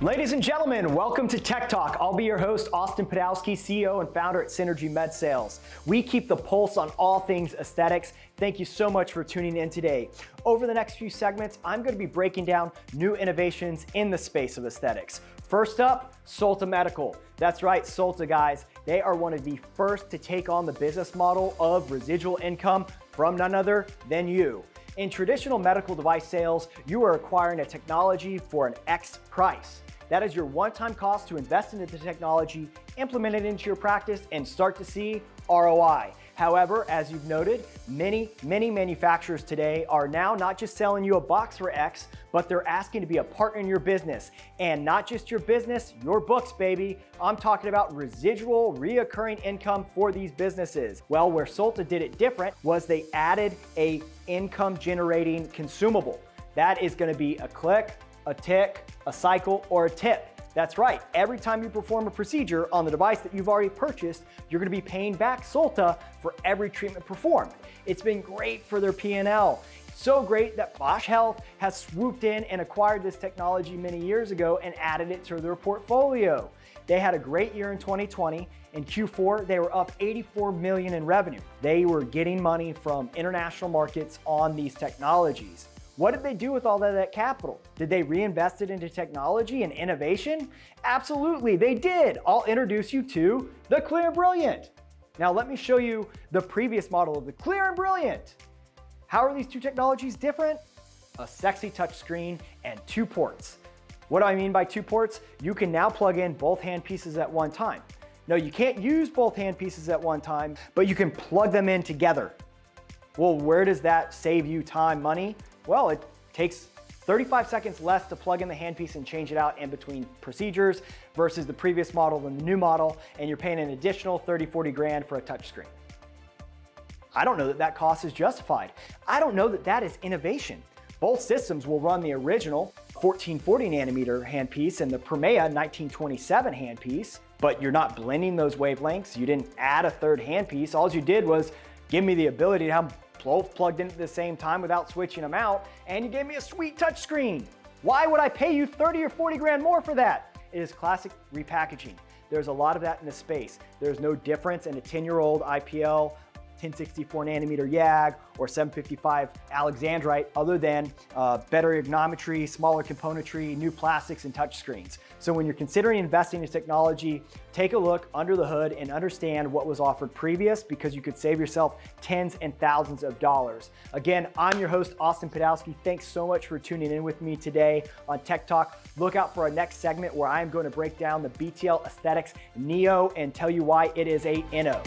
Ladies and gentlemen, welcome to Tech Talk. I'll be your host, Austin Podolsky, CEO and founder at Synergy Med Sales. We keep the pulse on all things aesthetics. Thank you so much for tuning in today. Over the next few segments, I'm going to be breaking down new innovations in the space of aesthetics. First up, Solta Medical. That's right, Solta guys. They are one of the first to take on the business model of residual income from none other than you. In traditional medical device sales, you are acquiring a technology for an X price. That is your one-time cost to invest into the technology, implement it into your practice, and start to see ROI. However, as you've noted, many manufacturers today are now not just selling you a box for X, but they're asking to be a partner in your business. And not just your business, your books, baby. I'm talking about residual, reoccurring income for these businesses. Well, where Solta did it different was they added a income-generating consumable. That is gonna be a click, a tick, a cycle, or a tip. That's right, every time you perform a procedure on the device that you've already purchased, you're gonna be paying back Solta for every treatment performed. It's been great for their P&L. So great that Bausch Health has swooped in and acquired this technology many years ago and added it to their portfolio. They had a great year in 2020. In Q4, they were up 84 million in revenue. They were getting money from international markets on these technologies. What did they do with all of that capital? Did they reinvest it into technology and innovation? Absolutely, they did. I'll introduce you to the Clear and Brilliant. Now let me show you the previous model of the Clear and Brilliant. How are these two technologies different? A sexy touch screen and 2 ports. What do I mean by 2 ports? You can now plug in both hand pieces at one time. No, you can't use both hand pieces at one time, but you can plug them in together. Well, where does that save you time, money? Well, it takes 35 seconds less to plug in the handpiece and change it out in between procedures versus the previous model and the new model, and you're paying an additional 30, 40 grand for a touchscreen. I don't know that that cost is justified. I don't know that that is innovation. Both systems will run the original 1440 nanometer handpiece and the Premea 1927 handpiece, but you're not blending those wavelengths. You didn't add a third handpiece. All you did was give me the ability to have both plugged in at the same time without switching them out, and you gave me a sweet touch screen. Why would I pay you 30 or 40 grand more for that? It is classic repackaging. There's a lot of that in the space. There's no difference in a 10-year-old IPL, 1064 nanometer YAG, or 755 Alexandrite other than better ergonometry, smaller componentry, new plastics, and touchscreens. So when you're considering investing in technology, take a look under the hood and understand what was offered previous, because you could save yourself tens and thousands of dollars. Again, I'm your host, Austin Podolsky. Thanks so much for tuning in with me today on Tech Talk. Look out for our next segment where I'm going to break down the BTL Aesthetics Neo and tell you why it is a Inno.